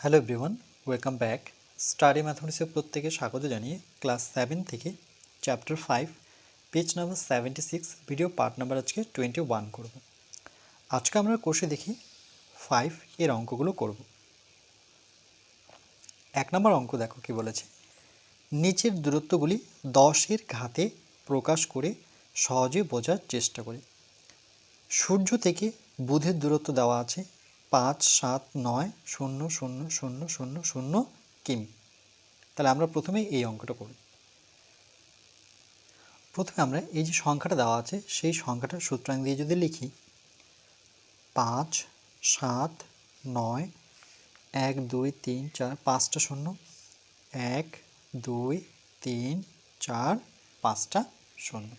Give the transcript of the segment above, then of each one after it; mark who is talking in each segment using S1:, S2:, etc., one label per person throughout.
S1: Hello everyone, welcome back. Study ম্যাথমেটিক্সের প্রত্যেকে স্বাগত জানিয়ে ক্লাস 7 থেকে chapter 5 page number 76 video part number আজকে 21 করব। আজকে আমরা কোর্সে দেখি 5 এর অঙ্কগুলো করব। 1 নম্বর অঙ্ক দেখো কি বলেছে, নিচের দূরত্বগুলি 10-এর ঘাতে প্রকাশ করে সহজে বোঝার চেষ্টা করে। সূর্য থেকে বুধের দূরত্ব দেওয়া আছে 5, 7, 9, 0, 0, 0, 0, 0 কিমি। তাহলে আমরা প্রথমে এই অঙ্কটা করি। প্রথমে আমরা এই যে সংখ্যাটা দেওয়া আছে সেই সংখ্যাটা সূত্রাং দিয়ে যদি লিখি 5, 7, 9, 1, 2, 3, 4, 5টা শূন্য, 1, 2, 3, 4, 5টা শূন্য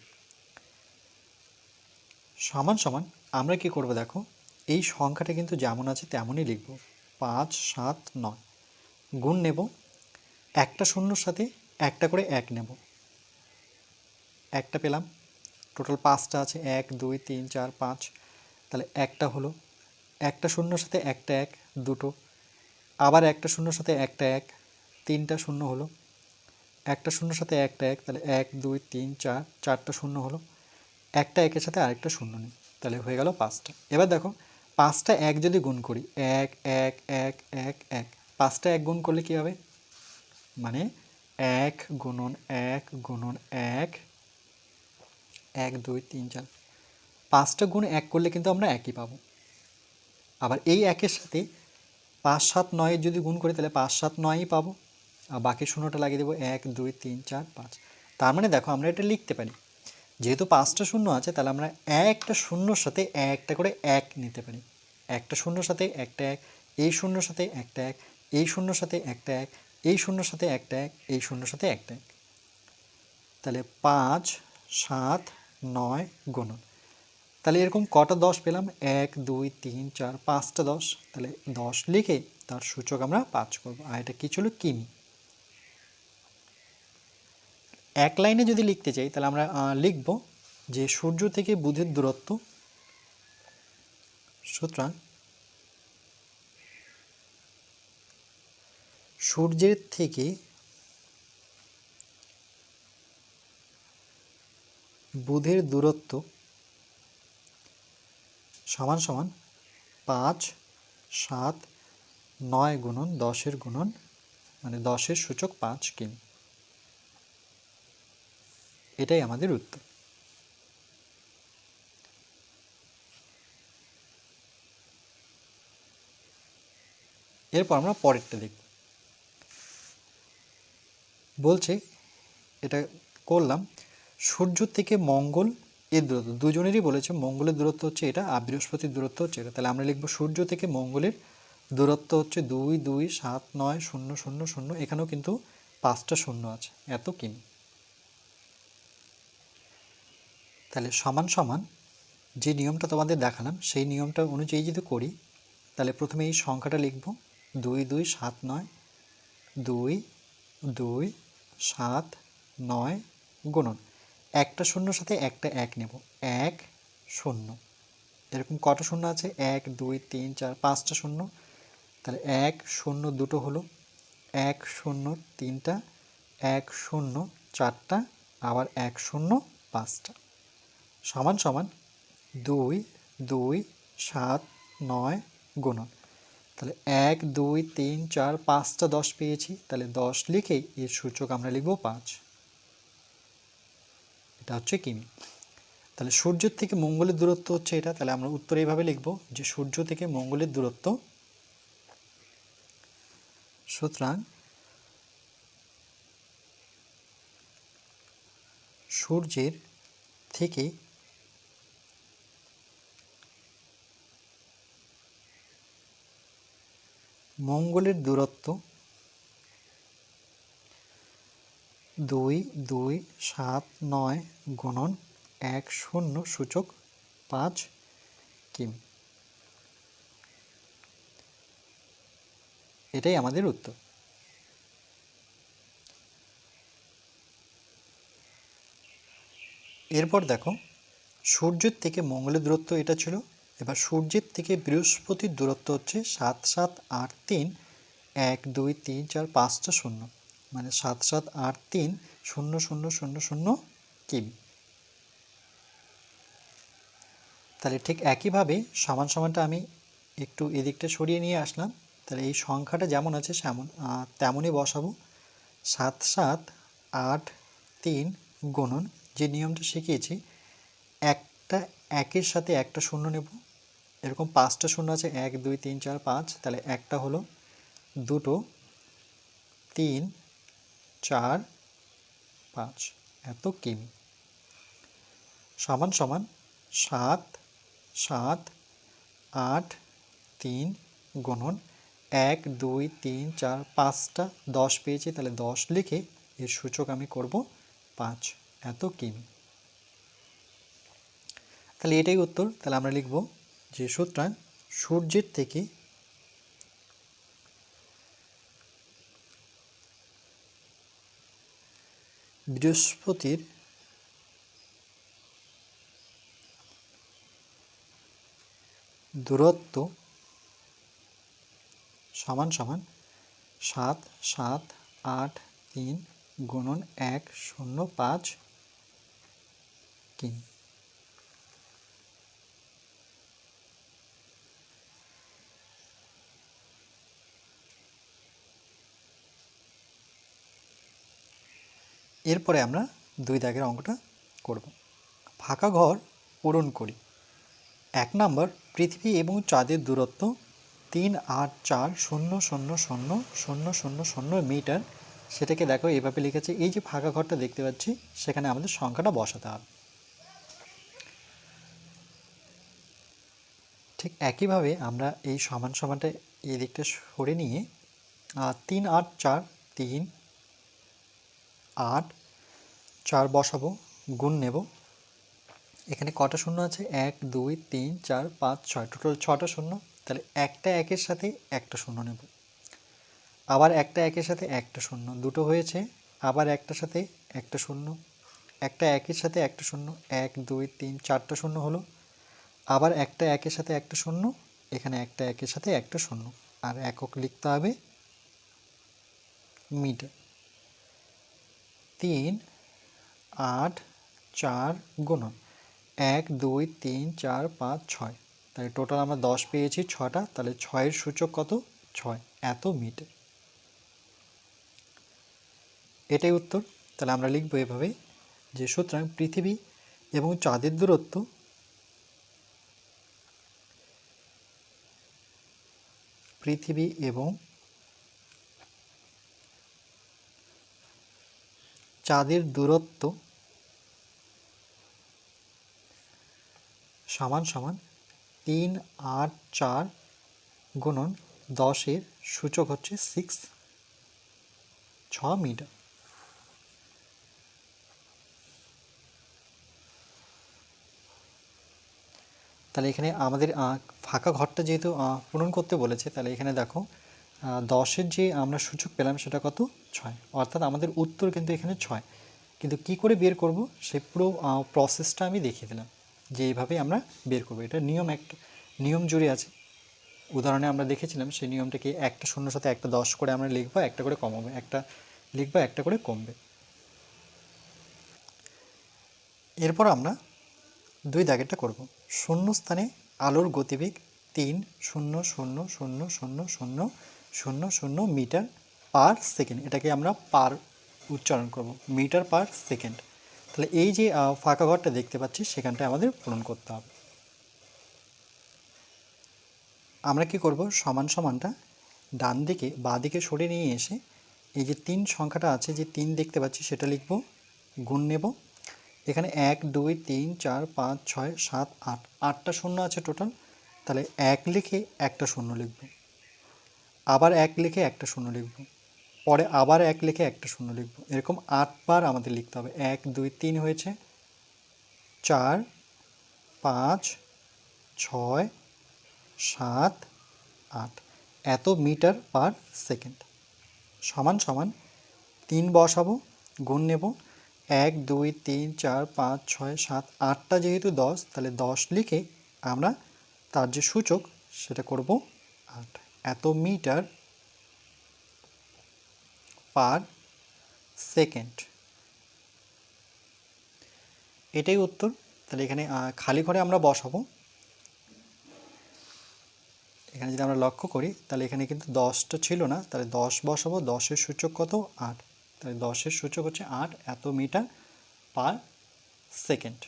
S1: সমান সমান আমরা কি করব দেখো, এই সংখ্যাটা কিন্তু যেমন আছে তেমনই লিখব। 5, 7, 9 গুণ নেব, একটা শূন্যর সাথে একটা করে 1 নেব, একটা পেলাম, টোটাল 5টা আছে, 1, 2, 3, 4, 5, তাহলে একটা হলো, একটা শূন্যর সাথে একটা 1 দুটো, আবার একটা শূন্যর সাথে একটা 1, 3টা শূন্য হলো, একটা শূন্যর সাথে একটা 1, তাহলে 1, 2, 3, 4, 4টা শূন্য হলো, একটা 1-এর সাথে আরেকটা শূন্য নেই, তাহলে হয়ে গেল 5টা। এবার দেখো 5টা 1 যদি গুণ করি, 1, 1, 1, 1, 1, 5টা 1 গুণ করলে কী হবে, মানে 1 গুণন 1 গুণন 1, 1, 2, 3, 4, 5টা গুণ 1 করলে কিন্তু আমরা একই পাবো। আবার এই 1-এর সাথে 5, 7, 9 যদি গুণ করি তাহলে 5, 7, 9ই পাবো, আর বাকি শূন্যটা লাগিয়ে দেবো 1, 2, 3, 4, 5। তার মানে দেখো আমরা এটা লিখতে পারি, যেহেতু 5টা শূন্য আছে তাহলে আমরা একটা শূন্যর সাথে একটা করে 1 নিতে পারি। একটা শূন্যর সাথে একটা 1, এই শূন্যর সাথে একটা 1, এই শূন্যর সাথে একটা 1, এই শূন্যর সাথে একটা 1, এই শূন্যর সাথে একটা 1, তাহলে 5, 7, 9 গুণন, তাহলে এরকম কটা 10 পেলাম, 1, 2, 3, 4, 5টা 10, তাহলে 10 লিখে তার সূচক আমরা 5 করব। আর এটা কি ছিল, কিমি। এক লাইনে যদি লিখতে চাই তাহলে আমরা লিখব যে সূর্য থেকে বুধের দূরত্ব, সুতরাং সূর্যের থেকে বুধের দূরত্ব সমান সমান 5, 7, 9 গুণন 10-এর গুণন, মানে 10-এর সূচক 5 কিমি। এটাই আমাদের উত্তর। এরপর আমরা পরেরটা দেখব। বলছে, এটা করলাম, সূর্য থেকে মঙ্গল এর দূরত্ব, দুজনেরই বলেছে মঙ্গলের দূরত্ব হচ্ছে এটা আর বৃহস্পতির দূরত্ব হচ্ছে এটা, তাহলে আমরা লিখব সূর্য থেকে মঙ্গলের দূরত্ব হচ্ছে 2, 2, 7, 9, 0, 0, 0, এখানেও কিন্তু 5টা শূন্য আছে, এত কিমি। তাহলে সমান সমান যে নিয়মটা তোমাদের দেখালাম সেই নিয়মটা অনুযায়ী যদি করি তাহলে প্রথমে এই সংখ্যাটা লিখব 2, 2, 7, 9, 2, 2, 7, 9 গুণন, একটা শূন্যর সাথে একটা 1 নেব, 1, 0, এরকম কটা শূন্য আছে, 1, 2, 3, 4, 5টা শূন্য, তাহলে 1, 0 দুটো হলো, 1, 0, 3টা, 1, 0, 4টা, আবার 1, 0, 5টা, সমান সমান 2, 2, 7, 9 গুণন, তাহলে 1, 2, 3, 4, 5টা 10 পেয়েছি, তাহলে 10 লিখেই এর সূচক আমরা লিখব 5। এটা হচ্ছে কিমি। তাহলে সূর্যের থেকে মঙ্গলের দূরত্ব হচ্ছে এটা, তাহলে আমরা উত্তর এইভাবে লিখব যে সূর্য থেকে মঙ্গলের দূরত্ব, সুতরাং সূর্যের থেকে মঙ্গলের দূরত্ব 2, 2, 7, 9 গুণন 1, 0 সূচক 5 কিমি। এটাই আমাদের উত্তর। এরপর দেখো, সূর্যের থেকে মঙ্গলের দূরত্ব এটা ছিল, এবার সূর্যের থেকে বৃহস্পতির দূরত্ব হচ্ছে 7, 7, 8, 3 1 2 3 4 5টা শূন্য, মানে 7 7 8 3 0 0 0 0 কিমি। তাহলে ঠিক একইভাবে সমান সমানটা আমি একটু এদিকটা সরিয়ে নিয়ে আসলাম। তাহলে এই সংখ্যাটা যেমন আছে তেমনই বসাবো। 7 7 8 3 গুণন, যে নিয়মটা শিখিয়েছি, একটা একের সাথে একটা শূন্য নেব। এরকম 5টা শূন্য আছে, 1 2 3 4 5, তাহলে একটা হলো, দুটো, 3 4 5, এত কিমি। সমান সমান 7 7 8 3 গুণন 1 2 3 4 5টা 10 পেয়েছি, তাহলে 10 লিখে এর সূচক আমি করব 5, এত কিমি। তাহলে এটাই উত্তর। তাহলে আমরা লিখব যে সুতরাং সূর্যের থেকে বৃহস্পতির দূরত্ব সমান সমান 7 7 8 3 গুণন 1 0 5 কিমি। এরপরে আমরা 2 দাগের অঙ্কটা করব। ফাঁকা ঘর পূরণ করি। 1 নম্বর, পৃথিবী এবং চাঁদের দূরত্ব 3 8 4 0 0 0 0 0 0 মিটার। সেটাকে দেখো এভাবে লিখেছে, এই যে ফাঁকা ঘরটা দেখতে পাচ্ছি সেখানে আমাদের সংখ্যাটা বসাতে হবে। ঠিক একইভাবে আমরা এই সমান সমানটা এই দিকটা সরে নিয়ে 3 8 4 3 8 4 বসাবো, গুণ নেব। এখানে কটা শূন্য আছে? 1 2 3 4 5 6, টোটাল 6টা শূন্য। তাহলে একটা একের সাথে একটা শূন্য নেব, আবার একটা একের সাথে একটা শূন্য, দুটো হয়েছে, আবার একটার সাথে একটা শূন্য, একটা একের সাথে একটা শূন্য, 1 2 3 4টা শূন্য হলো, আবার একটা একের সাথে একটা শূন্য, এখানে একটা একের সাথে একটা শূন্য, আর একক লিখতে হবে মিটার। 3 8 4 গুণন 1 2 3 4 5 6, তাহলে টোটাল আমরা 10 পেয়েছি 6টা, তাহলে 6-এর সূচক কত? 6, এত মিটার। এটাই উত্তর। তাহলে আমরা লিখব এভাবে যে সুতরাং পৃথিবী এবং চাঁদের দূরত্ব সমান সমান 3 8 4 গুণন 10-এর সূচক হচ্ছে 6 মিটার। তাহলে এখানে আমাদের ফাঁকা ঘরটা যেহেতু পূরণ করতে বলেছে, তাহলে এখানে দেখো 10-এর যে আমরা সূচক পেলাম সেটা কত? 6, অর্থাৎ আমাদের উত্তর কিন্তু এখানে 6। কিন্তু কি করে বের করব সেই পুরো প্রসেসটা আমি দেখিয়ে দিলাম যে এইভাবে আমরা বের করব। এটা নিয়ম জুড়ে আছে। উদাহরণে আমরা দেখেছিলাম সেই নিয়মটাকে একটা শূন্যর সাথে একটা 10 করে আমরা লিখবো, একটা করে কমাবো, একটা লিখবো, একটা করে কমবে। এরপর আমরা 2 দাগেরটা করব। শূন্যস্থানে আলোর গতিবেগ 3 0 0 0 0 0 0 0 মিটার পার সেকেন্ড, এটাকে আমরা পার উচ্চারণ করব, মিটার পার সেকেন্ড। তাহলে এই যে ফাঁকা ঘরটা দেখতে পাচ্ছি সেখানটায় আমাদের পূরণ করতে হবে। আমরা কি করব, সমান সমানটা ডান দিকে বাঁ দিকে সরে নিয়ে এসে এই যে 3 সংখ্যাটা আছে, যে 3 দেখতে পাচ্ছি সেটা লিখব, গুণ নেব। এখানে 1 2 3 4 5 6 7 8, 8টা শূন্য আছে টোটাল, তাহলে 1 লিখে একটা শূন্য লিখব, আবার 1 লিখে একটা শূন্য লিখব, পরে আবার 1 লিখে একটা শূন্য লিখব। এরকম 8 বার আমাদের লিখতে হবে। 1 2 3 হয়েছে, 4 5 6 7 8, এত মিটার পার সেকেন্ড। সমান সমান 3 বসাবো, গুণ নেব। 1 2 3 4 5 6 7 8টা যেহেতু 10, তাহলে 10 লিখে আমরা তার যে সূচক সেটা করব 8, এত মিটার পার সেকেন্ড। এটাই উত্তর। তাহলে এখানে খালি ঘরে আমরা বসাবো। এখানে যদি আমরা লক্ষ্য করি তাহলে এখানে কিন্তু 10টা ছিল না, তাহলে 10 বসাবো। 10-এর সূচক কত? 8। তাহলে 10-এর সূচক হচ্ছে 8 এত মিটার পার সেকেন্ড।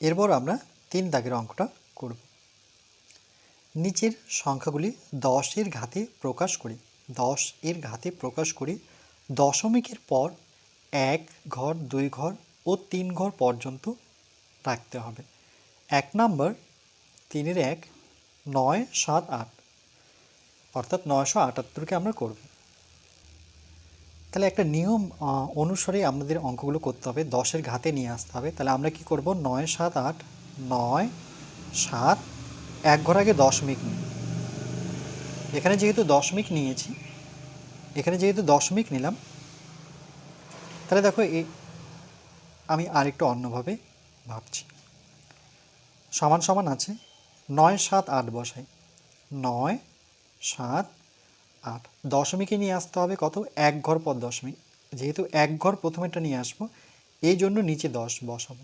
S1: এরপর আমরা 3 দাগের অঙ্কটা করব। নিচের সংখ্যাগুলি 10-এর ঘাতে প্রকাশ করি। 10-এর ঘাতে প্রকাশ করি দশমিকের পর 1 ঘর, 2 ঘর ও 3 ঘর পর্যন্ত রাখতে হবে। 1 নম্বর 3-এর 1 9, 7, 8, অর্থাৎ 978কে আমরা করব। তাহলে একটা নিয়ম অনুসারে আমাদের অঙ্কগুলো করতে হবে, 10-এর ঘাতে নিয়ে আসতে হবে। তাহলে আমরা কি করব? 9, 7, 8, 9, 7, 1 ঘর আগে দশমিক নিই। এখানে যেহেতু দশমিক নিয়েছি, এখানে যেহেতু দশমিক নিলাম, তাহলে দেখো আমি আরেকটু অন্যভাবে ভাবছি। সমান সমান আছে, 9, 7, 8 বসাই। 9, 7, 8 দশমিকে নিয়ে আসতে হবে কত? 1 ঘর পর দশমিক। যেহেতু 1 ঘর প্রথমেটা নিয়ে আসবো, এই জন্য নিচে 10 বসাবো।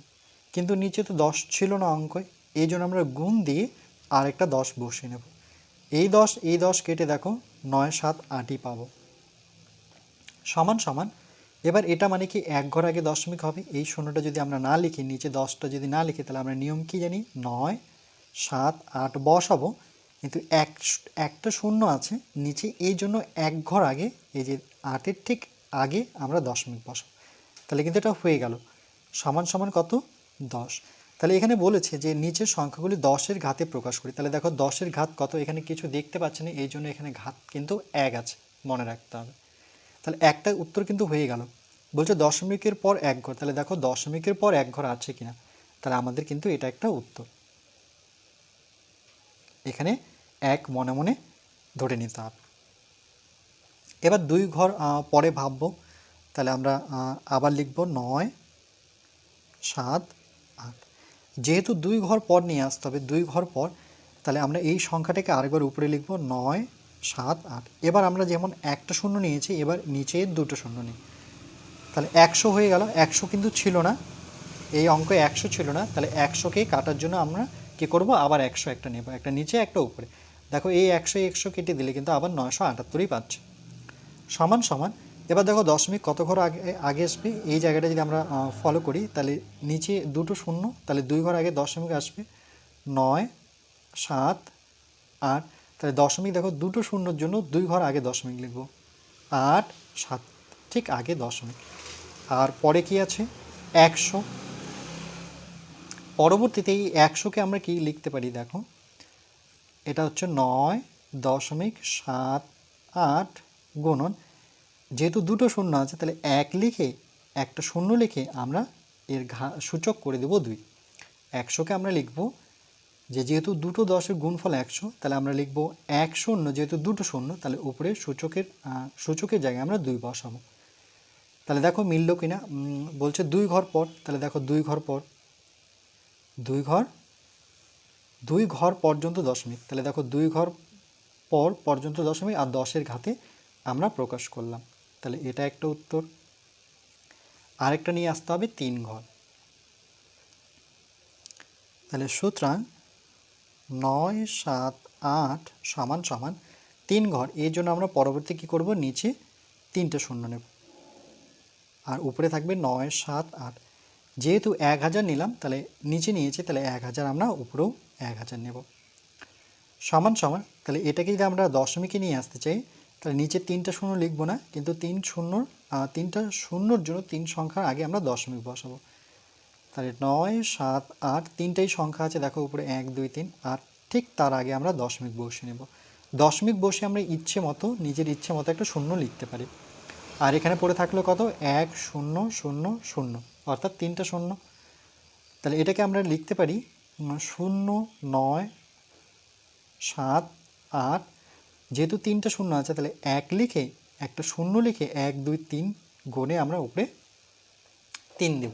S1: কিন্তু নিচে তো 10 ছিল না অঙ্কয়, এই জন্য আমরা গুণ দিয়ে আরেকটা 10 বসিয়ে নেব। এই 10 কেটে দেখো 9, 7, 8ই পাবো। সমান সমান, এবার এটা মানে কি 1 ঘর আগে দশমিক হবে। এই শূন্যটা যদি আমরা না লিখি, নিচে 10টা যদি না লিখি, তাহলে আমরা নিয়ম কি জানি? 9, 7, 8 বসাবো, কিন্তু একটা শূন্য আছে নিচে, এই জন্য 1 ঘর আগে, এই যে 8-এর ঠিক আগে আমরা দশমিক বসাবো। তাহলে কিন্তু এটা হয়ে গেল। সমান সমান কত? 10। তাহলে এখানে বলেছে যে নিচের সংখ্যাগুলি 10-এর ঘাতে প্রকাশ করি। তাহলে দেখো 10-এর ঘাত কত? এখানে কিছু দেখতে পাচ্ছি না, এই জন্য এখানে ঘাত কিন্তু 1 আছে, মনে রাখতে হবে। তাহলে একটা উত্তর কিন্তু হয়ে গেল। বলছে দশমিকের পর 1 ঘর, তাহলে দেখো দশমিকের পর 1 ঘর আছে কিনা, তাহলে আমাদের কিন্তু এটা একটা উত্তর। এখানে 1 মনে মনে ধরে নিতে হবে। এবার 2 ঘর পরে ভাববো। তাহলে আমরা আবার লিখব 9, 7, 8। যেহেতু 2 ঘর পর নিয়ে আসতে হবে, 2 ঘর পর, তাহলে আমরা এই সংখ্যাটাকে আরেকবার উপরে লিখব 9, 7, 8। এবার আমরা যেমন একটা শূন্য নিয়েছি, এবার নিচে 2টো শূন্য নিই। তাহলে 100 হয়ে গেল। 100 কিন্তু ছিল না, এই অঙ্কে 100 ছিল না। তাহলে 100কে কাটার জন্য আমরা কি করব? আবার 100 একটা নেব, একটা নিচে একটা উপরে। দেখো এই 100 কেটে দিলে কিন্তু আবার 978ই পাচ্ছে। সমান সমান, এবার দেখো দশমিক কত ঘর আগে আগে আসবে, এই জায়গাটা যদি আমরা ফলো করি, তাহলে নিচে 2টো শূন্য, তাহলে 2 ঘর আগে দশমিক আসবে। 9, 7, 8, তাহলে দশমিক দেখো 2টো শূন্যর জন্য 2 ঘর আগে দশমিক লিখব। 8, 7 ঠিক আগে দশমিক। আর পরে কি আছে? 100। পরবর্তীতে এই 100কে আমরা কি লিখতে পারি? দেখো এটা হচ্ছে 9.78 গুণন, যেহেতু 2টো শূন্য আছে, তাহলে 1 লিখে একটা শূন্য লিখে আমরা এর সূচক করে দেব 2। 100কে আমরা লিখব যে যেহেতু 2টো 10-এর গুণফল 100, তাহলে আমরা লিখব 10, যেহেতু 2টো শূন্য, তাহলে উপরে সূচকের জায়গায় আমরা 2 বসাবো। তাহলে দেখো মিলল কিনা। বলছে 2 ঘর পর, তাহলে দেখো 2 ঘর পর, 2 ঘর পর্যন্ত দশমিক। তাহলে দেখো 2 ঘর পর পর্যন্ত দশমিক, আর 10-এর ঘাতে আমরা প্রকাশ করলাম। তাহলে এটা একটা উত্তর। আরেকটা নিয়ে আসতে হবে 3 ঘর। তাহলে সুতরাং 9, 7, 8 সমান সমান 3 ঘর। এর জন্য আমরা পরবর্তী কি করব? নিচে 3টে শূন্য নেব, আর উপরে থাকবে 9, 7, 8। যেহেতু 1000 নিলাম, তাহলে নিচে নিয়েছি, তাহলে 1000 আমরা উপরেও 1000 নেব। সমান সমান, তাহলে এটাকে যদি আমরা দশমিকে নিয়ে আসতে চাই, তাহলে নিচে 3টা শূন্য লিখবো না, কিন্তু 3টা শূন্যর জন্য 3 সংখ্যার আগে আমরা দশমিক বসাবো। তাহলে 9, 7, 8 তিনটাই সংখ্যা আছে, দেখো উপরে 1, 2, 3, আর ঠিক তার আগে আমরা দশমিক বসিয়ে নেব। দশমিক বসে আমরা নিজের ইচ্ছে মতো একটা শূন্য লিখতে পারি। আর এখানে পড়ে থাকলো কত? 1, 0, 0, 0, অর্থাৎ 3টা শূন্য। তাহলে এটাকে আমরা লিখতে পারি 0, 9, 7, 8। যেহেতু 3টা শূন্য আছে, তাহলে 1 লিখে একটা শূন্য লিখে 1, 2, 3 গুণে আমরা উপরে 3 দেব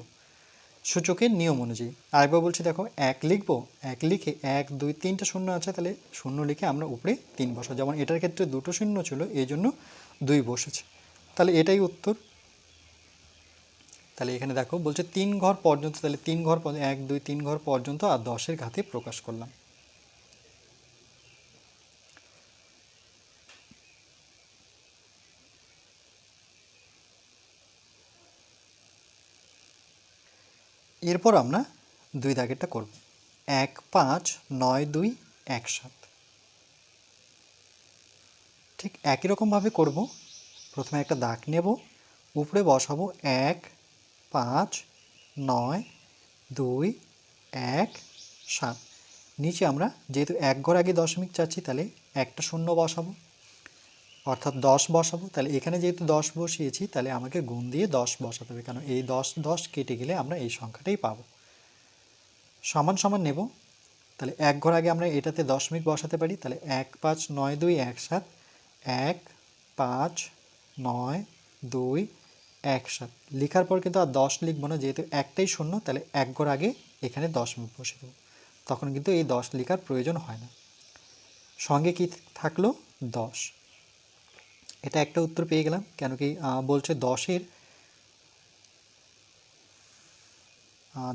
S1: সূচকের নিয়ম অনুযায়ী। আরেকবার বলছি, দেখো 1 লিখব, 1 লিখে 1 2 3টা শূন্য আছে, তাহলে শূন্য লিখে আমরা উপরে 3 বসাবো। যেমন এটার ক্ষেত্রে দুটো শূন্য ছিল, এই জন্য 2 বসেছে, তাহলে এটাই উত্তর। তাহলে এখানে দেখো বলছে 3 ঘর পর্যন্ত, তাহলে 3 ঘর 1 2 3 ঘর পর্যন্ত আর 10-এর ঘাতে প্রকাশ করলাম। এরপর আমরা 2 দাগেরটা করব। 1 5 9 2 1 7, ঠিক একই রকমভাবে করব। প্রথমে একটা দাগ নেব, উপরে বসাবো 1 5 9 2 1 7, নিচে আমরা যেহেতু 1 ঘর আগে দশমিক চাচ্ছি, তাহলে একটা শূন্য বসাবো, অর্থাৎ 10 বসাবো। তাহলে এখানে যেহেতু 10 বসিয়েছি, তাহলে আমাকে গুণ দিয়ে 10 বসাতে হবে, কারণ এই 10 10 কেটে গেলে আমরা এই সংখ্যাটাই পাবো। সমান সমান নেব, তাহলে 1 ঘর আগে আমরা এটাতে দশমিক বসাতে পারি, তাহলে 1 5 9 2 1 7, 1 5 9 2 1 7 লেখার পর কিন্তু আর 10 লিখবো না, যেহেতু একটাই শূন্য, তাহলে 1 ঘর আগে এখানে দশমিক বসে দেবো, তখন কিন্তু এই 10 লেখার প্রয়োজন হয় না। সঙ্গে কি থাকলো 10, এটা একটা উত্তর পেয়ে গেলাম। কেন কি বলছে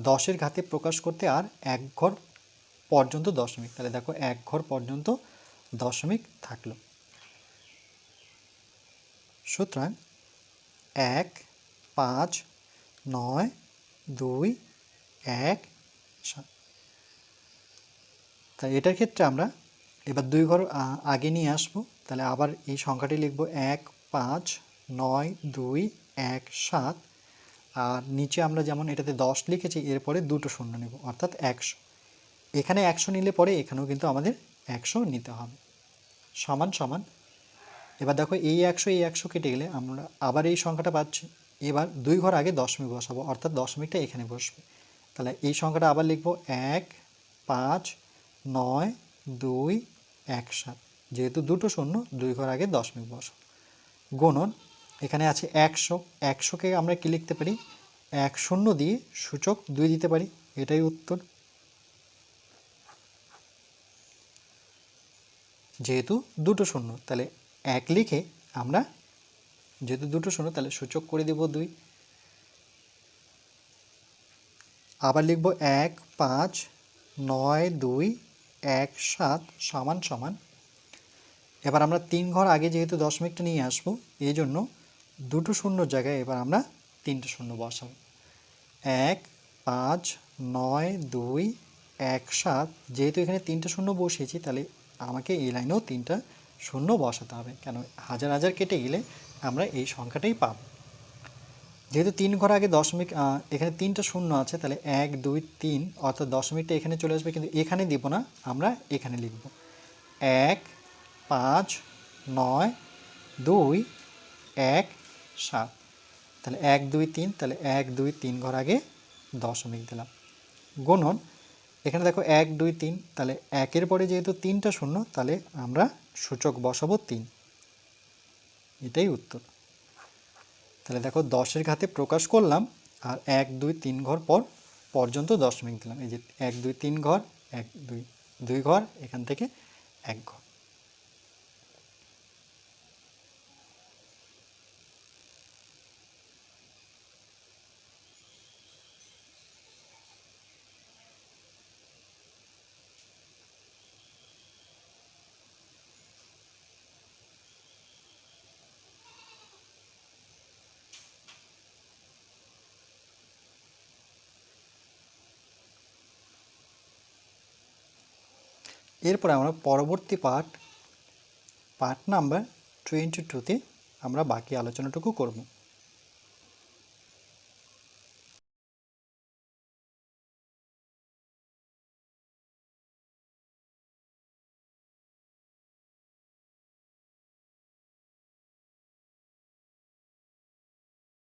S1: 10-এর ঘাতে প্রকাশ করতে আর 1 ঘর পর্যন্ত দশমিক, তাহলে দেখো 1 ঘর পর্যন্ত দশমিক থাকলো। সুতরাং 1 5 9 2 1 7, তাই এটার ক্ষেত্রে আমরা এবার 2 ঘর আগে নিয়ে আসবো, তাহলে আবার এই সংখ্যাটি লিখব 1 5 9 2 1 7, আর নিচে আমরা যেমন এটাতে 10 লিখেছি, এরপরে দুটো শূন্য নেব, অর্থাৎ 100। এখানে 100 নিলে পরে এখানেও কিন্তু আমাদের 100 নিতে হবে। সমান সমান, এবার দেখো এই 100 কেটে গেলে আমরা আবার এই সংখ্যাটা পাচ্ছি। এবার 2 ঘর আগে দশমিক বসাবো, অর্থাৎ দশমিকটা এখানে বসবে, তাহলে এই সংখ্যাটা আবার লিখব 1 5 9 2 1 7, যেহেতু দুটো শূন্য 2 ঘর আগে দশমিক বসাবো। গুণন, এখানে আছে 100, 100কে আমরা কি লিখতে পারি, 1 শূন্য দিয়ে সূচক 2 দিতে পারি, এটাই উত্তর। যেহেতু দুটো শূন্য, তাহলে 1 লিখে আমরা, যেহেতু দুটো শূন্য, তাহলে সূচক করে দেব 2। আবার লিখব 1 5 9 2 1 7 সমান সমান, এবার আমরা 3 ঘর আগে যেহেতু দশমিকটা নিয়ে আসবো, এই জন্য দুটো শূন্যর জায়গায় এবার আমরা 3টে শূন্য বসাবো। 1 5 9 2 1 7, যেহেতু এখানে 3টে শূন্য বসিয়েছি, তাহলে আমাকে এই লাইনেও 3টা শূন্য বসাতে হবে, কেন হাজার হাজার কেটে গেলে আমরা এই সংখ্যাটাই পাব। যেহেতু 3 ঘর আগে দশমিক, এখানে 3টা শূন্য আছে, তাহলে 1 2 3, অর্থাৎ দশমিকটা এখানে চলে আসবে, কিন্তু এখানে দিব না, আমরা এখানে লিখব 1 5 9 2 1 7, তাহলে 1 2 3, তাহলে 1 2 3 ঘর আগে দশমিক দিলাম। গুণন, এখানে দেখো 1 2 3, তাহলে 1-এর পরে যেহেতু 3টা শূন্য, তাহলে আমরা সূচক বসাবো 3, এটাই উত্তর। তাহলে দেখো 10-এর ঘাতে প্রকাশ করলাম, আর 1 2 3 ঘর পর্যন্ত দশমিক দিলাম, এই যে 1 2 3 ঘর 1 2 2 ঘর, এখান থেকে 1 ঘর। এরপর আমরা পরবর্তী পার্ট নাম্বার 22-তে আমরা বাকি আলোচনাটুকু করব।